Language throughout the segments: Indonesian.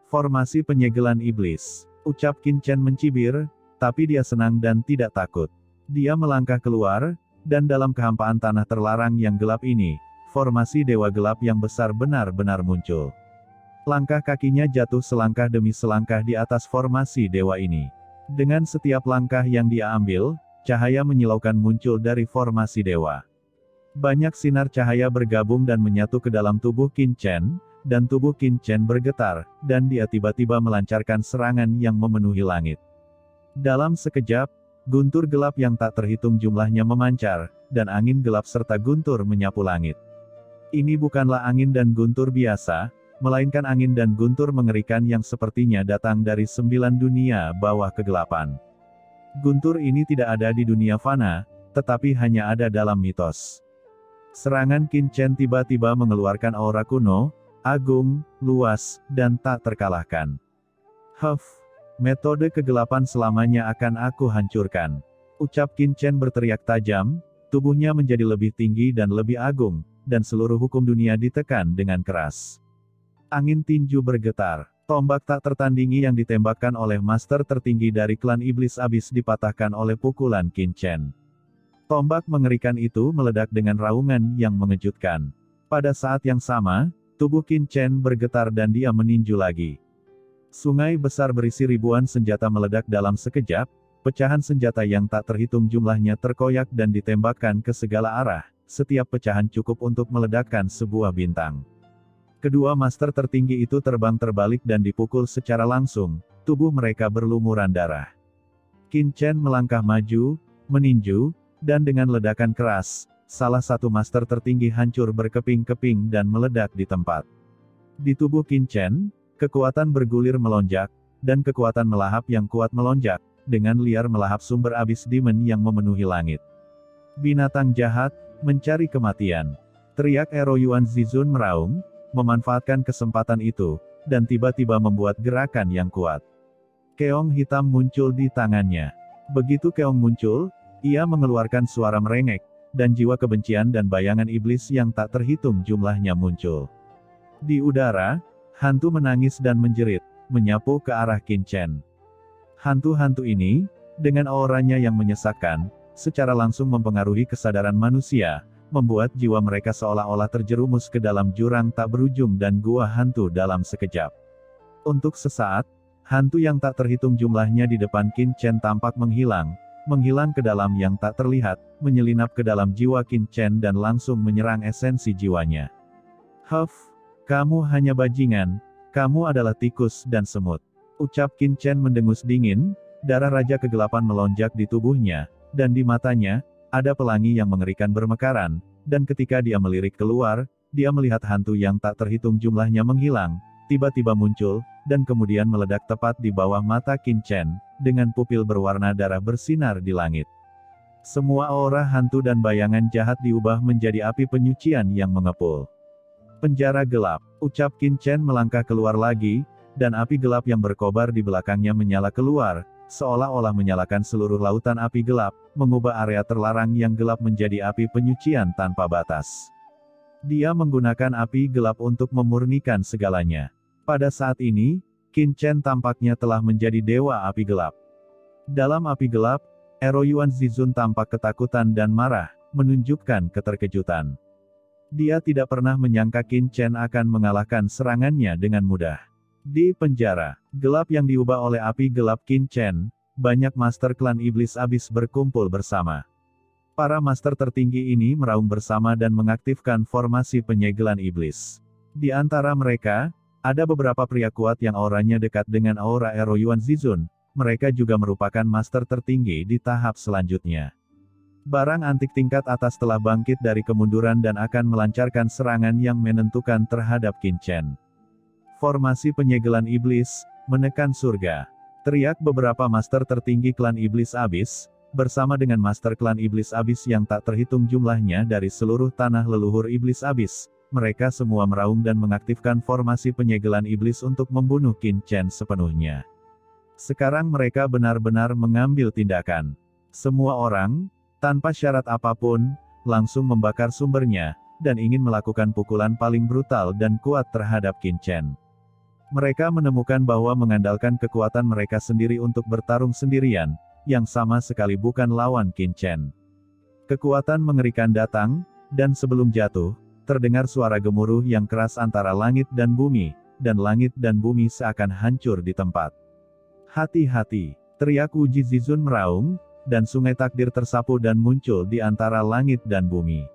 Formasi penyegelan iblis. Ucap Qin Chen mencibir, tapi dia senang dan tidak takut. Dia melangkah keluar, dan dalam kehampaan tanah terlarang yang gelap ini, formasi dewa gelap yang besar benar-benar muncul. Langkah kakinya jatuh selangkah demi selangkah di atas formasi dewa ini. Dengan setiap langkah yang dia ambil, cahaya menyilaukan muncul dari formasi dewa. Banyak sinar cahaya bergabung dan menyatu ke dalam tubuh Qin Chen, dan tubuh Qin Chen bergetar, dan dia tiba-tiba melancarkan serangan yang memenuhi langit. Dalam sekejap, guntur gelap yang tak terhitung jumlahnya memancar, dan angin gelap serta guntur menyapu langit. Ini bukanlah angin dan guntur biasa, melainkan angin dan guntur mengerikan yang sepertinya datang dari 9 dunia bawah kegelapan. Guntur ini tidak ada di dunia fana, tetapi hanya ada dalam mitos. Serangan Qin Chen tiba-tiba mengeluarkan aura kuno, agung, luas, dan tak terkalahkan. Metode kegelapan selamanya akan aku hancurkan. Ucap Qin Chen berteriak tajam, tubuhnya menjadi lebih tinggi dan lebih agung, dan seluruh hukum dunia ditekan dengan keras. Angin tinju bergetar. Tombak tak tertandingi yang ditembakkan oleh master tertinggi dari klan iblis abis dipatahkan oleh pukulan Qin Chen. Tombak mengerikan itu meledak dengan raungan yang mengejutkan. Pada saat yang sama, tubuh Qin Chen bergetar dan dia meninju lagi. Sungai besar berisi ribuan senjata meledak dalam sekejap, pecahan senjata yang tak terhitung jumlahnya terkoyak dan ditembakkan ke segala arah, setiap pecahan cukup untuk meledakkan sebuah bintang. Kedua master tertinggi itu terbang terbalik dan dipukul secara langsung, tubuh mereka berlumuran darah. Qin Chen melangkah maju, meninju, dan dengan ledakan keras, salah satu master tertinggi hancur berkeping-keping dan meledak di tempat. Di tubuh Qin Chen, kekuatan bergulir melonjak, dan kekuatan melahap yang kuat melonjak, dengan liar melahap sumber abis demon yang memenuhi langit. Binatang jahat, mencari kematian. Teriak Ero Yuan Zizun meraung, memanfaatkan kesempatan itu, dan tiba-tiba membuat gerakan yang kuat. Keong hitam muncul di tangannya. Begitu keong muncul, ia mengeluarkan suara merengek, dan jiwa kebencian dan bayangan iblis yang tak terhitung jumlahnya muncul. Di udara, hantu menangis dan menjerit, menyapu ke arah Qin Chen. Hantu-hantu ini, dengan auranya yang menyesakkan, secara langsung mempengaruhi kesadaran manusia, membuat jiwa mereka seolah-olah terjerumus ke dalam jurang tak berujung dan gua hantu dalam sekejap. Untuk sesaat, hantu yang tak terhitung jumlahnya di depan Qin Chen tampak menghilang ke dalam yang tak terlihat, menyelinap ke dalam jiwa Qin Chen dan langsung menyerang esensi jiwanya. Kamu hanya bajingan, kamu adalah tikus dan semut. Ucap Qin Chen mendengus dingin, darah raja kegelapan melonjak di tubuhnya, dan di matanya, ada pelangi yang mengerikan bermekaran, dan ketika dia melirik keluar, dia melihat hantu yang tak terhitung jumlahnya menghilang, tiba-tiba muncul, dan kemudian meledak tepat di bawah mata Qin Chen, dengan pupil berwarna darah bersinar di langit. Semua aura hantu dan bayangan jahat diubah menjadi api penyucian yang mengepul. Penjara gelap. Ucap Qin Chen melangkah keluar lagi, dan api gelap yang berkobar di belakangnya menyala keluar, seolah-olah menyalakan seluruh lautan api gelap, mengubah area terlarang yang gelap menjadi api penyucian tanpa batas. Dia menggunakan api gelap untuk memurnikan segalanya. Pada saat ini, Qin Chen tampaknya telah menjadi dewa api gelap. Dalam api gelap, Ero Yuan Zizun tampak ketakutan dan marah, menunjukkan keterkejutan. Dia tidak pernah menyangka Qin Chen akan mengalahkan serangannya dengan mudah. Di penjara gelap yang diubah oleh api gelap Qin Chen, banyak master klan iblis abis berkumpul bersama. Para master tertinggi ini meraung bersama dan mengaktifkan formasi penyegelan iblis. Di antara mereka, ada beberapa pria kuat yang auranya dekat dengan aura Ero Yuan Zizun, mereka juga merupakan master tertinggi di tahap selanjutnya. Barang antik tingkat atas telah bangkit dari kemunduran dan akan melancarkan serangan yang menentukan terhadap Qin Chen. Formasi penyegelan iblis, menekan surga. Teriak beberapa master tertinggi klan iblis abis, bersama dengan master klan iblis abis yang tak terhitung jumlahnya dari seluruh tanah leluhur iblis abis. Mereka semua meraung dan mengaktifkan formasi penyegelan iblis untuk membunuh Qin Chen sepenuhnya. Sekarang mereka benar-benar mengambil tindakan. Semua orang, tanpa syarat apapun, langsung membakar sumbernya, dan ingin melakukan pukulan paling brutal dan kuat terhadap Qin Chen. Mereka menemukan bahwa mengandalkan kekuatan mereka sendiri untuk bertarung sendirian, yang sama sekali bukan lawan Qin Chen. Kekuatan mengerikan datang, dan sebelum jatuh, terdengar suara gemuruh yang keras antara langit dan bumi, dan langit dan bumi seakan hancur di tempat. Hati-hati, teriak Wu Jizizun meraung, dan sungai takdir tersapu dan muncul di antara langit dan bumi.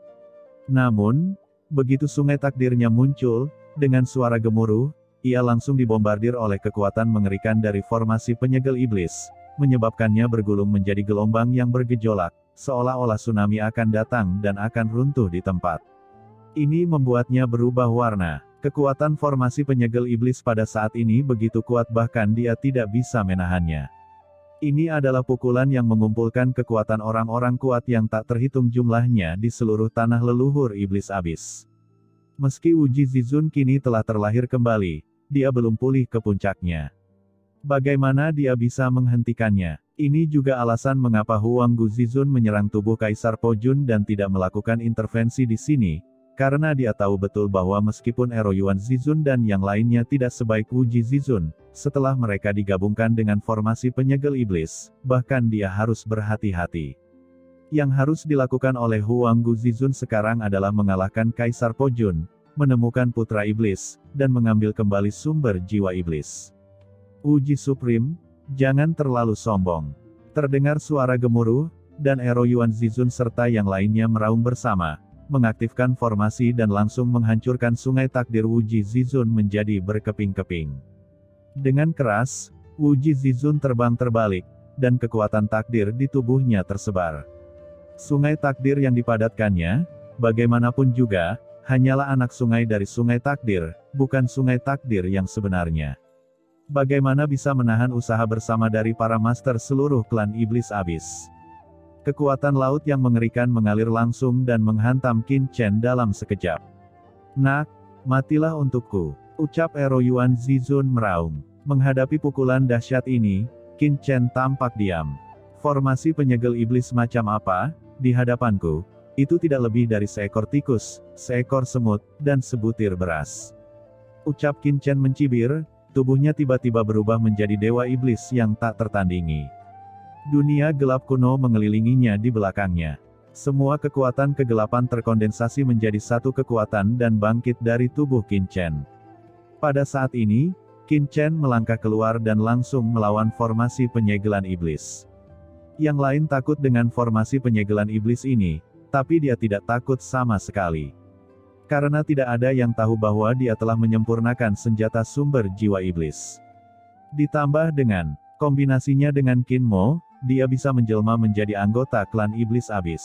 Namun, begitu sungai takdirnya muncul, dengan suara gemuruh, ia langsung dibombardir oleh kekuatan mengerikan dari formasi penyegel iblis, menyebabkannya bergulung menjadi gelombang yang bergejolak, seolah-olah tsunami akan datang dan akan runtuh di tempat. Ini membuatnya berubah warna. Kekuatan formasi penyegel iblis pada saat ini begitu kuat bahkan dia tidak bisa menahannya. Ini adalah pukulan yang mengumpulkan kekuatan orang-orang kuat yang tak terhitung jumlahnya di seluruh tanah leluhur iblis abis. Meski Wu Jizizun kini telah terlahir kembali, dia belum pulih ke puncaknya. Bagaimana dia bisa menghentikannya? Ini juga alasan mengapa Huang Guzizun menyerang tubuh Kaisar Po Jun dan tidak melakukan intervensi di sini, karena dia tahu betul bahwa meskipun Ero Yuan Zizun dan yang lainnya tidak sebaik Wu Jizizun, setelah mereka digabungkan dengan formasi penyegel iblis, bahkan dia harus berhati-hati. Yang harus dilakukan oleh Huang Guzizun sekarang adalah mengalahkan Kaisar Po Jun, menemukan putra iblis, dan mengambil kembali sumber jiwa iblis. Uji Supreme, jangan terlalu sombong. Terdengar suara gemuruh, dan Ero Yuan Zizun serta yang lainnya meraung bersama, mengaktifkan formasi dan langsung menghancurkan sungai takdir Wu Jizizun menjadi berkeping-keping. Dengan keras, Wu Jizizun terbang terbalik, dan kekuatan takdir di tubuhnya tersebar. Sungai takdir yang dipadatkannya, bagaimanapun juga, hanyalah anak sungai dari sungai takdir, bukan sungai takdir yang sebenarnya. Bagaimana bisa menahan usaha bersama dari para master seluruh klan iblis abis? Kekuatan laut yang mengerikan mengalir langsung dan menghantam Qin Chen dalam sekejap. Nak, matilah untukku, ucap Ero Yuan Zizun meraung. Menghadapi pukulan dahsyat ini, Qin Chen tampak diam. Formasi penyegel iblis macam apa, di hadapanku, itu tidak lebih dari seekor tikus, seekor semut, dan sebutir beras. Ucap Qin Chen mencibir, tubuhnya tiba-tiba berubah menjadi dewa iblis yang tak tertandingi. Dunia gelap kuno mengelilinginya di belakangnya. Semua kekuatan kegelapan terkondensasi menjadi satu kekuatan dan bangkit dari tubuh Qin Chen. Pada saat ini, Qin Chen melangkah keluar dan langsung melawan formasi penyegelan iblis. Yang lain takut dengan formasi penyegelan iblis ini, tapi dia tidak takut sama sekali. Karena tidak ada yang tahu bahwa dia telah menyempurnakan senjata sumber jiwa iblis. Ditambah dengan kombinasinya dengan Qin Mo, dia bisa menjelma menjadi anggota klan iblis abis.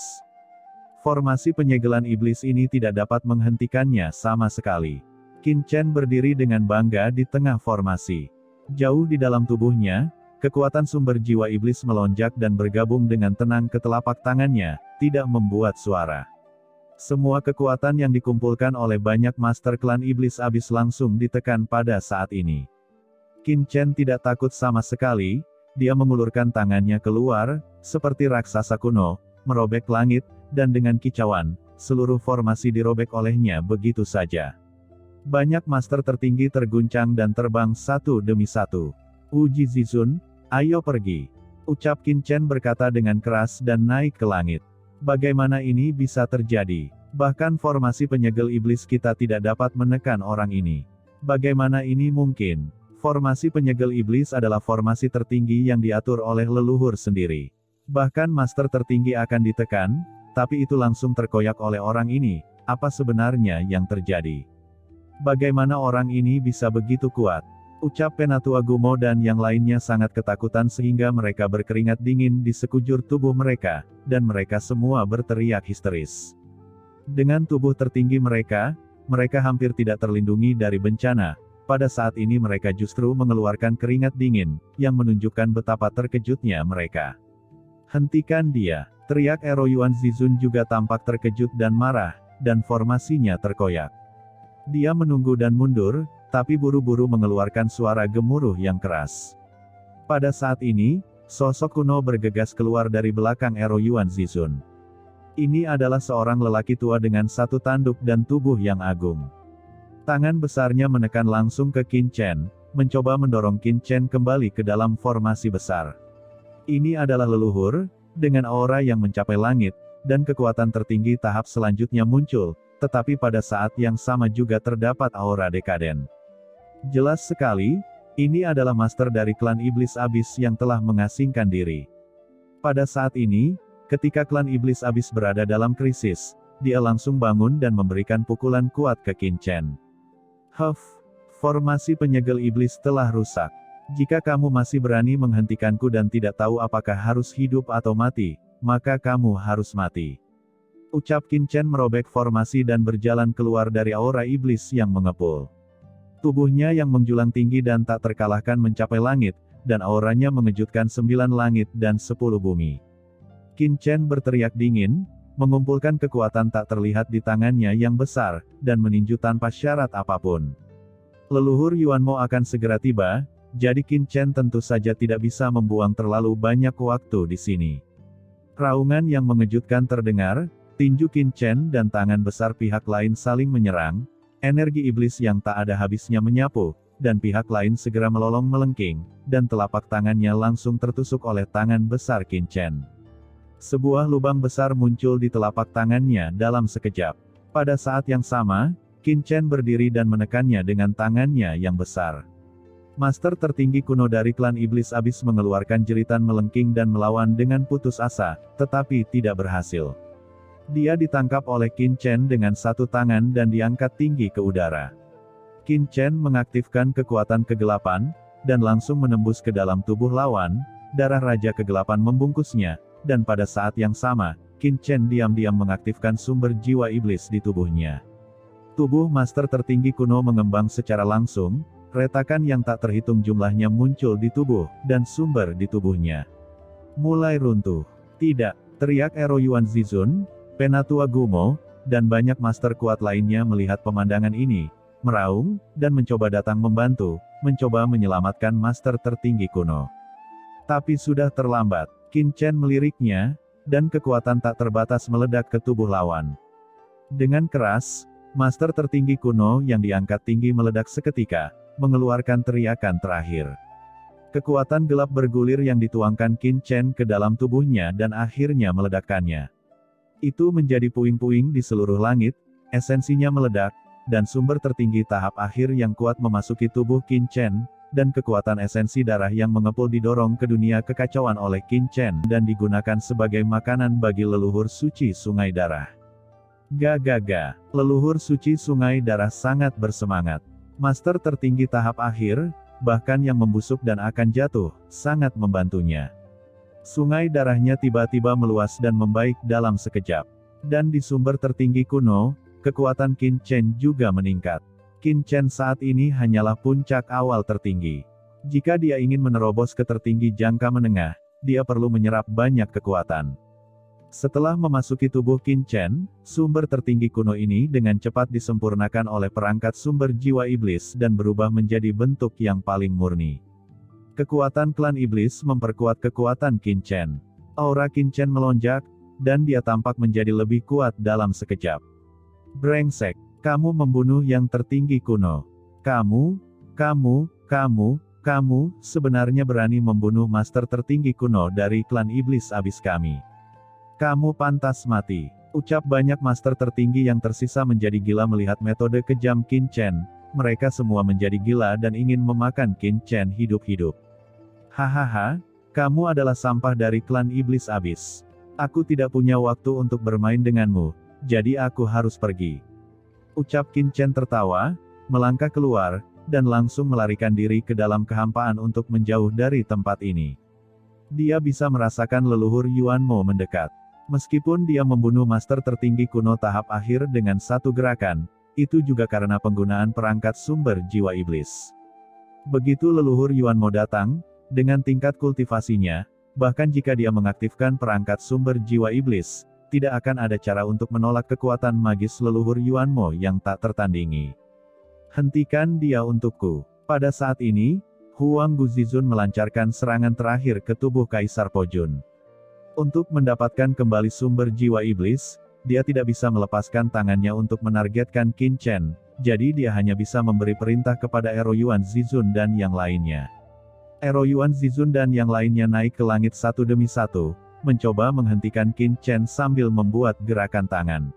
Formasi penyegelan iblis ini tidak dapat menghentikannya sama sekali. Qin Chen berdiri dengan bangga di tengah formasi. Jauh di dalam tubuhnya, kekuatan sumber jiwa iblis melonjak dan bergabung dengan tenang ke telapak tangannya, tidak membuat suara. Semua kekuatan yang dikumpulkan oleh banyak master klan iblis abis langsung ditekan pada saat ini. Qin Chen tidak takut sama sekali, dia mengulurkan tangannya keluar, seperti raksasa kuno, merobek langit, dan dengan kicauan, seluruh formasi dirobek olehnya begitu saja. Banyak master tertinggi terguncang dan terbang satu demi satu. Wu Jizizun, ayo pergi, ucap Qin Chen berkata dengan keras dan naik ke langit. Bagaimana ini bisa terjadi? Bahkan formasi penyegel iblis kita tidak dapat menekan orang ini. Bagaimana ini mungkin? Formasi penyegel iblis adalah formasi tertinggi yang diatur oleh leluhur sendiri. Bahkan master tertinggi akan ditekan, tapi itu langsung terkoyak oleh orang ini. Apa sebenarnya yang terjadi? Bagaimana orang ini bisa begitu kuat? Ucap Penatua Gumo dan yang lainnya sangat ketakutan sehingga mereka berkeringat dingin di sekujur tubuh mereka, dan mereka semua berteriak histeris. Dengan tubuh tertinggi mereka hampir tidak terlindungi dari bencana. Pada saat ini mereka justru mengeluarkan keringat dingin, yang menunjukkan betapa terkejutnya mereka. Hentikan dia, teriak Ero Yuan Zizun juga tampak terkejut dan marah, dan formasinya terkoyak. Dia menunggu dan mundur, tapi buru-buru mengeluarkan suara gemuruh yang keras. Pada saat ini, sosok kuno bergegas keluar dari belakang Ero Yuan Zizun. Ini adalah seorang lelaki tua dengan satu tanduk dan tubuh yang agung. Tangan besarnya menekan langsung ke Qin Chen, mencoba mendorong Qin Chen kembali ke dalam formasi besar. Ini adalah leluhur, dengan aura yang mencapai langit, dan kekuatan tertinggi tahap selanjutnya muncul, tetapi pada saat yang sama juga terdapat aura dekaden. Jelas sekali, ini adalah master dari klan Iblis Abis yang telah mengasingkan diri. Pada saat ini, ketika klan Iblis Abis berada dalam krisis, dia langsung bangun dan memberikan pukulan kuat ke Qin Chen. Huff, formasi penyegel iblis telah rusak. Jika kamu masih berani menghentikanku dan tidak tahu apakah harus hidup atau mati, maka kamu harus mati. Ucap Qin Chen merobek formasi dan berjalan keluar dari aura iblis yang mengepul. Tubuhnya yang menjulang tinggi dan tak terkalahkan mencapai langit, dan auranya mengejutkan 9 langit dan 10 bumi. Qin Chen berteriak dingin, mengumpulkan kekuatan tak terlihat di tangannya yang besar, dan meninju tanpa syarat apapun. Leluhur Yuanmo akan segera tiba, jadi Qin Chen tentu saja tidak bisa membuang terlalu banyak waktu di sini. Raungan yang mengejutkan terdengar, tinju Qin Chen dan tangan besar pihak lain saling menyerang, energi iblis yang tak ada habisnya menyapu, dan pihak lain segera melolong melengking, dan telapak tangannya langsung tertusuk oleh tangan besar Qin Chen. Sebuah lubang besar muncul di telapak tangannya dalam sekejap. Pada saat yang sama, Qin Chen berdiri dan menekannya dengan tangannya yang besar. Master tertinggi kuno dari klan Iblis Abis mengeluarkan jeritan melengking dan melawan dengan putus asa, tetapi tidak berhasil. Dia ditangkap oleh Qin Chen dengan satu tangan dan diangkat tinggi ke udara. Qin Chen mengaktifkan kekuatan kegelapan, dan langsung menembus ke dalam tubuh lawan, darah Raja Kegelapan membungkusnya. Dan pada saat yang sama, Qin Chen diam-diam mengaktifkan sumber jiwa iblis di tubuhnya. Tubuh master tertinggi kuno mengembang secara langsung, retakan yang tak terhitung jumlahnya muncul di tubuh, dan sumber di tubuhnya mulai runtuh. Tidak, teriak Ero Yuan Zizun, Penatua Gumo, dan banyak master kuat lainnya melihat pemandangan ini, meraung, dan mencoba datang membantu, mencoba menyelamatkan master tertinggi kuno. Tapi sudah terlambat. Qin Chen meliriknya, dan kekuatan tak terbatas meledak ke tubuh lawan. Dengan keras, master tertinggi kuno yang diangkat tinggi meledak seketika, mengeluarkan teriakan terakhir. Kekuatan gelap bergulir yang dituangkan Qin Chen ke dalam tubuhnya dan akhirnya meledakkannya. Itu menjadi puing-puing di seluruh langit, esensinya meledak, dan sumber tertinggi tahap akhir yang kuat memasuki tubuh Qin Chen, dan kekuatan esensi darah yang mengepul didorong ke dunia kekacauan oleh Qin Chen dan digunakan sebagai makanan bagi leluhur suci sungai darah. Ga, leluhur suci sungai darah sangat bersemangat. Master tertinggi tahap akhir, bahkan yang membusuk dan akan jatuh, sangat membantunya. Sungai darahnya tiba-tiba meluas dan membaik dalam sekejap. Dan di sumber tertinggi kuno, kekuatan Qin Chen juga meningkat. Qin Chen saat ini hanyalah puncak awal tertinggi. Jika dia ingin menerobos ke tertinggi jangka menengah, dia perlu menyerap banyak kekuatan. Setelah memasuki tubuh Qin Chen, sumber tertinggi kuno ini dengan cepat disempurnakan oleh perangkat sumber jiwa iblis dan berubah menjadi bentuk yang paling murni. Kekuatan klan iblis memperkuat kekuatan Qin Chen. Aura Qin Chen melonjak, dan dia tampak menjadi lebih kuat dalam sekejap. Brengsek. Kamu membunuh yang tertinggi kuno. Kamu sebenarnya berani membunuh master tertinggi kuno dari klan iblis abis kami. Kamu pantas mati. Ucap banyak master tertinggi yang tersisa menjadi gila melihat metode kejam Qin Chen. Mereka semua menjadi gila dan ingin memakan Qin Chen hidup-hidup. Hahaha, kamu adalah sampah dari klan iblis abis. Aku tidak punya waktu untuk bermain denganmu, jadi aku harus pergi. Ucap Qin Chen tertawa, melangkah keluar, dan langsung melarikan diri ke dalam kehampaan untuk menjauh dari tempat ini. Dia bisa merasakan leluhur Yuanmo mendekat. Meskipun dia membunuh master tertinggi kuno tahap akhir dengan satu gerakan, itu juga karena penggunaan perangkat sumber jiwa iblis. Begitu leluhur Yuanmo datang, dengan tingkat kultivasinya, bahkan jika dia mengaktifkan perangkat sumber jiwa iblis, tidak akan ada cara untuk menolak kekuatan magis leluhur Yuanmo yang tak tertandingi. Hentikan dia untukku. Pada saat ini, Huang Guzizun melancarkan serangan terakhir ke tubuh Kaisar Pojun. Untuk mendapatkan kembali sumber jiwa iblis, dia tidak bisa melepaskan tangannya untuk menargetkan Qin Chen, jadi dia hanya bisa memberi perintah kepada Eroyuan Zizun dan yang lainnya. Eroyuan Zizun dan yang lainnya naik ke langit satu demi satu, mencoba menghentikan Qin Chen sambil membuat gerakan tangan.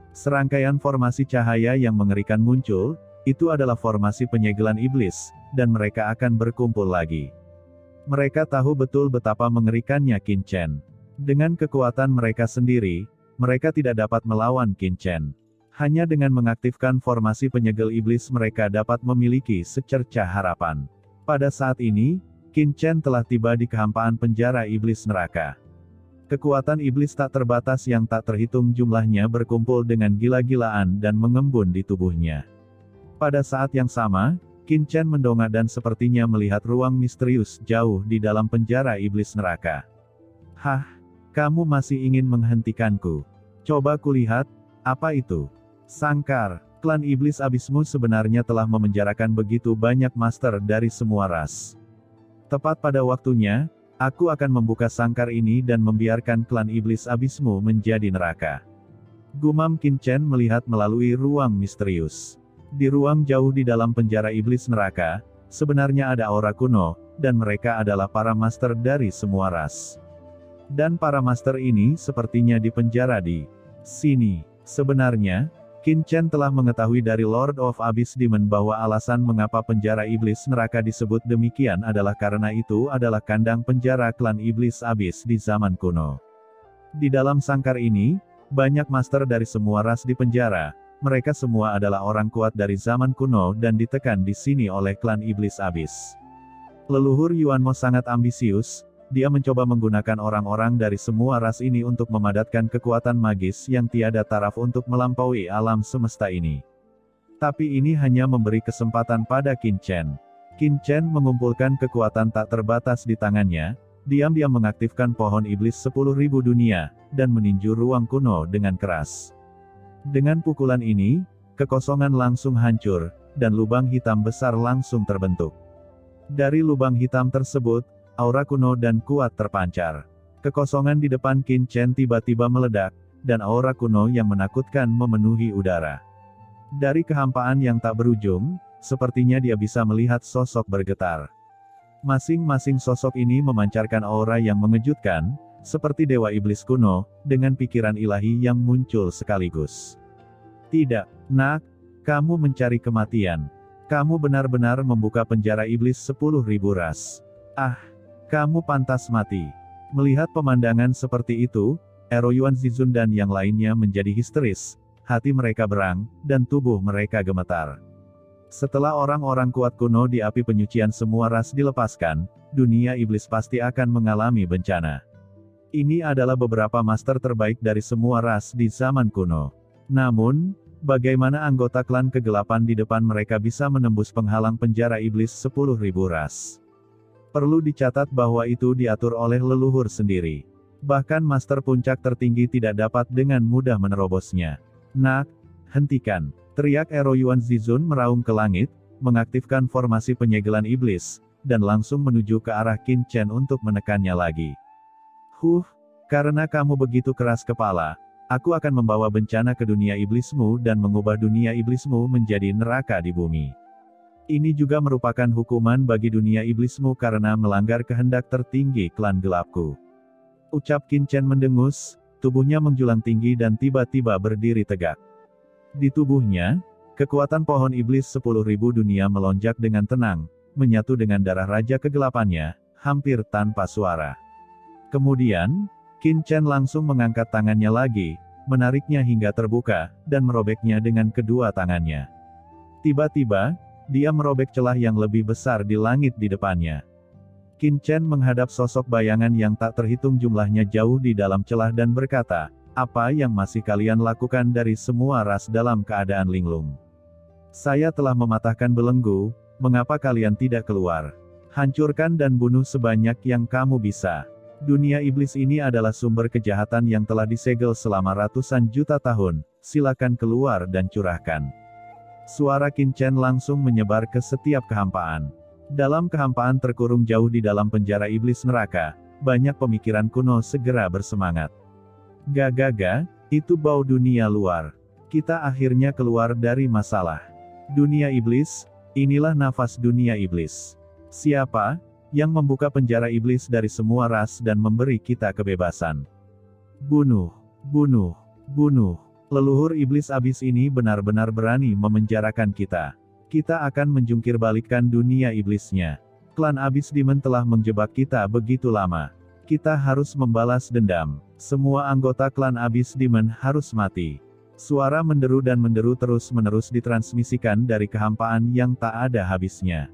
Serangkaian formasi cahaya yang mengerikan muncul, itu adalah formasi penyegelan iblis, dan mereka akan berkumpul lagi. Mereka tahu betul betapa mengerikannya Qin Chen. Dengan kekuatan mereka sendiri, mereka tidak dapat melawan Qin Chen. Hanya dengan mengaktifkan formasi penyegel iblis mereka dapat memiliki secercah harapan. Pada saat ini, Qin Chen telah tiba di kehampaan penjara iblis neraka. Kekuatan iblis tak terbatas yang tak terhitung jumlahnya berkumpul dengan gila-gilaan dan mengembun di tubuhnya. Pada saat yang sama, Qin Chen mendongak dan sepertinya melihat ruang misterius jauh di dalam penjara iblis neraka. Hah, kamu masih ingin menghentikanku? Coba kulihat, apa itu? Sangkar, klan iblis abismu sebenarnya telah memenjarakan begitu banyak master dari semua ras. Tepat pada waktunya, aku akan membuka sangkar ini dan membiarkan klan iblis abismu menjadi neraka. Gumam Qin Chen melihat melalui ruang misterius. Di ruang jauh di dalam penjara iblis neraka, sebenarnya ada aura kuno, dan mereka adalah para master dari semua ras. Dan para master ini sepertinya dipenjara di sini. Sebenarnya, Qin Chen telah mengetahui dari Lord of Abyss Demon bahwa alasan mengapa penjara iblis neraka disebut demikian adalah karena itu adalah kandang penjara klan iblis Abyss di zaman kuno. Di dalam sangkar ini, banyak master dari semua ras dipenjara. Mereka semua adalah orang kuat dari zaman kuno dan ditekan di sini oleh klan iblis Abyss. Leluhur Yuan Mo sangat ambisius, dia mencoba menggunakan orang-orang dari semua ras ini untuk memadatkan kekuatan magis yang tiada taraf untuk melampaui alam semesta ini. Tapi ini hanya memberi kesempatan pada Qin Chen. Qin Chen mengumpulkan kekuatan tak terbatas di tangannya, diam-diam mengaktifkan pohon iblis 10.000 dunia, dan meninju ruang kuno dengan keras. Dengan pukulan ini, kekosongan langsung hancur, dan lubang hitam besar langsung terbentuk. Dari lubang hitam tersebut, aura kuno dan kuat terpancar. Kekosongan di depan Qin Chen tiba-tiba meledak, dan aura kuno yang menakutkan memenuhi udara. Dari kehampaan yang tak berujung, sepertinya dia bisa melihat sosok bergetar. Masing-masing sosok ini memancarkan aura yang mengejutkan, seperti dewa iblis kuno, dengan pikiran ilahi yang muncul sekaligus. Tidak, nak, kamu mencari kematian. Kamu benar-benar membuka penjara iblis 10.000 ras. Ah, kamu pantas mati. Melihat pemandangan seperti itu, Eroyuan Zizun dan yang lainnya menjadi histeris, hati mereka berang, dan tubuh mereka gemetar. Setelah orang-orang kuat kuno di api penyucian semua ras dilepaskan, dunia iblis pasti akan mengalami bencana. Ini adalah beberapa master terbaik dari semua ras di zaman kuno. Namun, bagaimana anggota klan kegelapan di depan mereka bisa menembus penghalang penjara iblis 10.000 ras? Perlu dicatat bahwa itu diatur oleh leluhur sendiri. Bahkan master puncak tertinggi tidak dapat dengan mudah menerobosnya. Nak, hentikan! Teriak Eroyuan Zizun meraung ke langit, mengaktifkan formasi penyegelan iblis, dan langsung menuju ke arah Qin Chen untuk menekannya lagi. Karena kamu begitu keras kepala, aku akan membawa bencana ke dunia iblismu dan mengubah dunia iblismu menjadi neraka di bumi. Ini juga merupakan hukuman bagi dunia iblismu karena melanggar kehendak tertinggi klan gelapku. Ucap Qin Chen mendengus, tubuhnya menjulang tinggi dan tiba-tiba berdiri tegak. Di tubuhnya, kekuatan pohon iblis 10.000 dunia melonjak dengan tenang, menyatu dengan darah raja kegelapannya, hampir tanpa suara. Kemudian, Qin Chen langsung mengangkat tangannya lagi, menariknya hingga terbuka, dan merobeknya dengan kedua tangannya. Tiba-tiba, dia merobek celah yang lebih besar di langit di depannya. Qin Chen menghadap sosok bayangan yang tak terhitung jumlahnya jauh di dalam celah dan berkata, "Apa yang masih kalian lakukan dari semua ras dalam keadaan linglung? Saya telah mematahkan belenggu, mengapa kalian tidak keluar? Hancurkan dan bunuh sebanyak yang kamu bisa. Dunia iblis ini adalah sumber kejahatan yang telah disegel selama ratusan juta tahun, silakan keluar dan curahkan." Suara Qin Chen langsung menyebar ke setiap kehampaan. Dalam kehampaan terkurung jauh di dalam penjara iblis neraka, banyak pemikiran kuno segera bersemangat. Gagaga, Itu bau dunia luar. Kita akhirnya keluar dari masalah. Dunia iblis, inilah nafas dunia iblis. Siapa yang membuka penjara iblis dari semua ras dan memberi kita kebebasan? Bunuh, bunuh, bunuh. Leluhur iblis abis ini benar-benar berani memenjarakan kita. Kita akan menjungkir balikkan dunia iblisnya. Klan Abyss Demon telah menjebak kita begitu lama. Kita harus membalas dendam. Semua anggota klan Abyss Demon harus mati. Suara menderu dan menderu terus-menerus ditransmisikan dari kehampaan yang tak ada habisnya.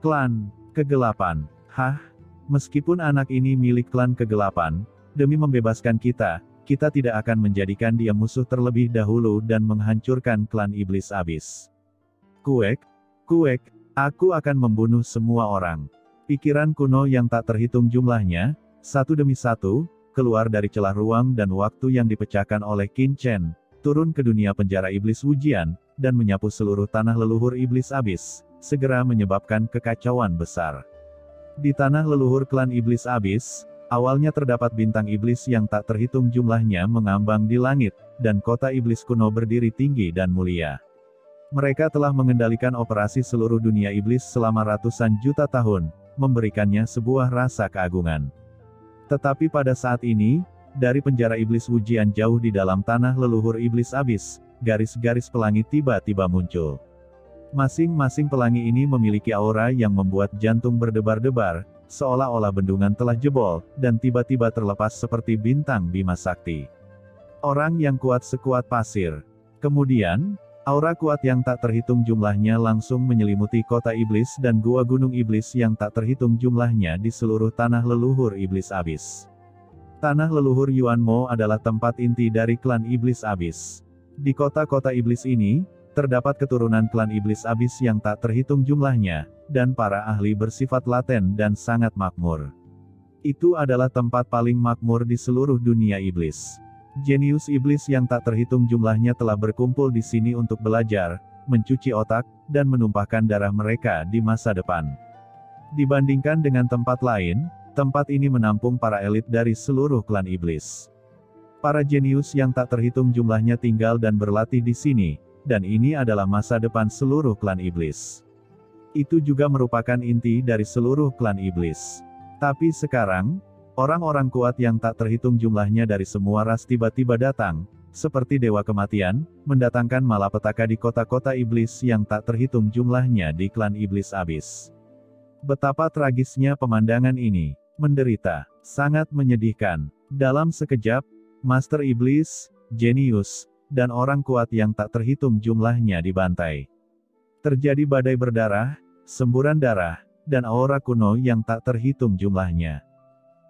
Klan Kegelapan. Hah? Meskipun anak ini milik klan Kegelapan, demi membebaskan kita, kita tidak akan menjadikan dia musuh terlebih dahulu dan menghancurkan klan Iblis Abyss. Kuek, kuek, aku akan membunuh semua orang. Pikiran kuno yang tak terhitung jumlahnya, satu demi satu, keluar dari celah ruang dan waktu yang dipecahkan oleh Qin Chen, turun ke dunia penjara Iblis Wujian, dan menyapu seluruh tanah leluhur Iblis Abyss, segera menyebabkan kekacauan besar. Di tanah leluhur klan Iblis Abyss, awalnya terdapat bintang iblis yang tak terhitung jumlahnya mengambang di langit, dan kota iblis kuno berdiri tinggi dan mulia. Mereka telah mengendalikan operasi seluruh dunia iblis selama ratusan juta tahun, memberikannya sebuah rasa keagungan. Tetapi pada saat ini, dari penjara iblis Wujian jauh di dalam tanah leluhur Iblis Abyss, garis-garis pelangi tiba-tiba muncul. Masing-masing pelangi ini memiliki aura yang membuat jantung berdebar-debar, seolah-olah bendungan telah jebol, dan tiba-tiba terlepas seperti bintang Bima Sakti. Orang yang kuat sekuat pasir. Kemudian, aura kuat yang tak terhitung jumlahnya langsung menyelimuti kota iblis dan gua gunung iblis yang tak terhitung jumlahnya di seluruh tanah leluhur Iblis Abyss. Tanah leluhur Yuanmo adalah tempat inti dari klan Iblis Abyss. Di kota-kota iblis ini, terdapat keturunan klan Iblis Abyss yang tak terhitung jumlahnya, dan para ahli bersifat laten dan sangat makmur. Itu adalah tempat paling makmur di seluruh dunia iblis. Jenius iblis yang tak terhitung jumlahnya telah berkumpul di sini untuk belajar, mencuci otak, dan menumpahkan darah mereka di masa depan. Dibandingkan dengan tempat lain, tempat ini menampung para elit dari seluruh klan iblis. Para jenius yang tak terhitung jumlahnya tinggal dan berlatih di sini, dan ini adalah masa depan seluruh klan iblis. Itu juga merupakan inti dari seluruh klan iblis. Tapi sekarang, orang-orang kuat yang tak terhitung jumlahnya dari semua ras tiba-tiba datang, seperti Dewa Kematian, mendatangkan malapetaka di kota-kota iblis yang tak terhitung jumlahnya di klan Iblis Abyss. Betapa tragisnya pemandangan ini. Menderita, sangat menyedihkan. Dalam sekejap, Master Iblis, Jenius, dan orang kuat yang tak terhitung jumlahnya dibantai. Terjadi badai berdarah, semburan darah, dan aura kuno yang tak terhitung jumlahnya.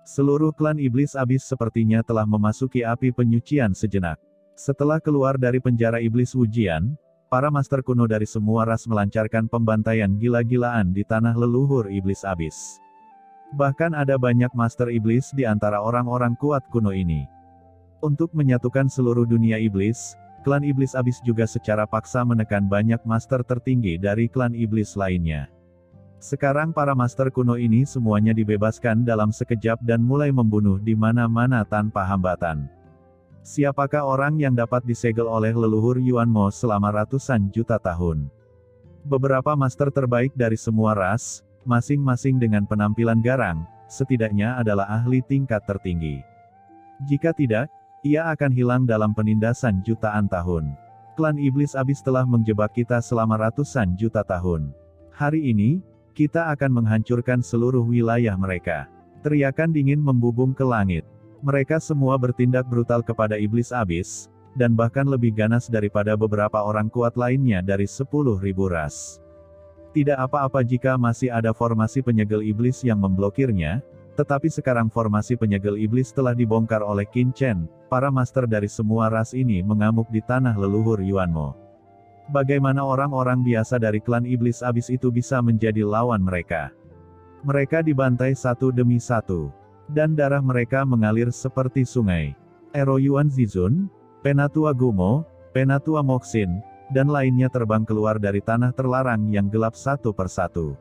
Seluruh klan Iblis Abyss sepertinya telah memasuki api penyucian sejenak. Setelah keluar dari penjara Iblis Wujian, para master kuno dari semua ras melancarkan pembantaian gila-gilaan di tanah leluhur Iblis Abyss. Bahkan ada banyak master iblis di antara orang-orang kuat kuno ini. Untuk menyatukan seluruh dunia iblis, klan Iblis Abyss juga secara paksa menekan banyak master tertinggi dari klan iblis lainnya. Sekarang para master kuno ini semuanya dibebaskan dalam sekejap dan mulai membunuh di mana-mana tanpa hambatan. Siapakah orang yang dapat disegel oleh leluhur Yuanmo selama ratusan juta tahun? Beberapa master terbaik dari semua ras, masing-masing dengan penampilan garang, setidaknya adalah ahli tingkat tertinggi. Jika tidak, ia akan hilang dalam penindasan jutaan tahun. Klan Iblis Abyss telah menjebak kita selama ratusan juta tahun. Hari ini, kita akan menghancurkan seluruh wilayah mereka. Teriakan dingin membubung ke langit. Mereka semua bertindak brutal kepada Iblis Abyss, dan bahkan lebih ganas daripada beberapa orang kuat lainnya dari 10.000 ras. Tidak apa-apa jika masih ada formasi penyegel iblis yang memblokirnya, tetapi sekarang formasi penyegel iblis telah dibongkar oleh Qin Chen. Para master dari semua ras ini mengamuk di tanah leluhur Yuanmo. Bagaimana orang-orang biasa dari klan Iblis Abyss itu bisa menjadi lawan mereka? Mereka dibantai satu demi satu, dan darah mereka mengalir seperti sungai. Ero Yuan Zizun, Penatua Gumo, Penatua Moxin, dan lainnya terbang keluar dari tanah terlarang yang gelap satu persatu.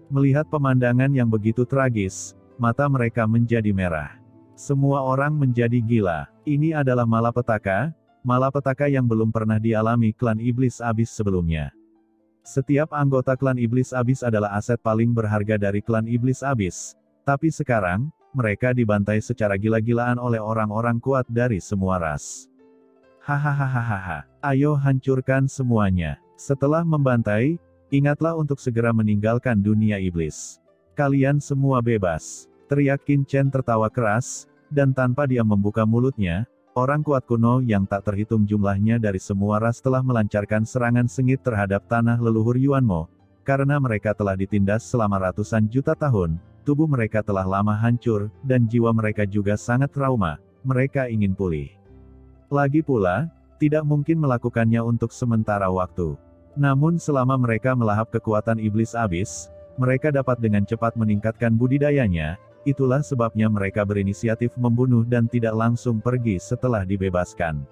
Melihat pemandangan yang begitu tragis, mata mereka menjadi merah. Semua orang menjadi gila. Ini adalah malapetaka yang belum pernah dialami klan Iblis Abis sebelumnya. Setiap anggota klan Iblis Abis adalah aset paling berharga dari klan Iblis Abis. Tapi sekarang, mereka dibantai secara gila-gilaan oleh orang-orang kuat dari semua ras. Hahaha, ayo hancurkan semuanya. Setelah membantai, ingatlah untuk segera meninggalkan dunia iblis. Kalian semua bebas. Teriak Qin Chen tertawa keras, dan tanpa dia membuka mulutnya, orang kuat kuno yang tak terhitung jumlahnya dari semua ras telah melancarkan serangan sengit terhadap tanah leluhur Yuanmo. Karena mereka telah ditindas selama ratusan juta tahun, tubuh mereka telah lama hancur, dan jiwa mereka juga sangat trauma. Mereka ingin pulih. Lagi pula, tidak mungkin melakukannya untuk sementara waktu. Namun selama mereka melahap kekuatan iblis abis, mereka dapat dengan cepat meningkatkan budidayanya. Itulah sebabnya mereka berinisiatif membunuh dan tidak langsung pergi setelah dibebaskan.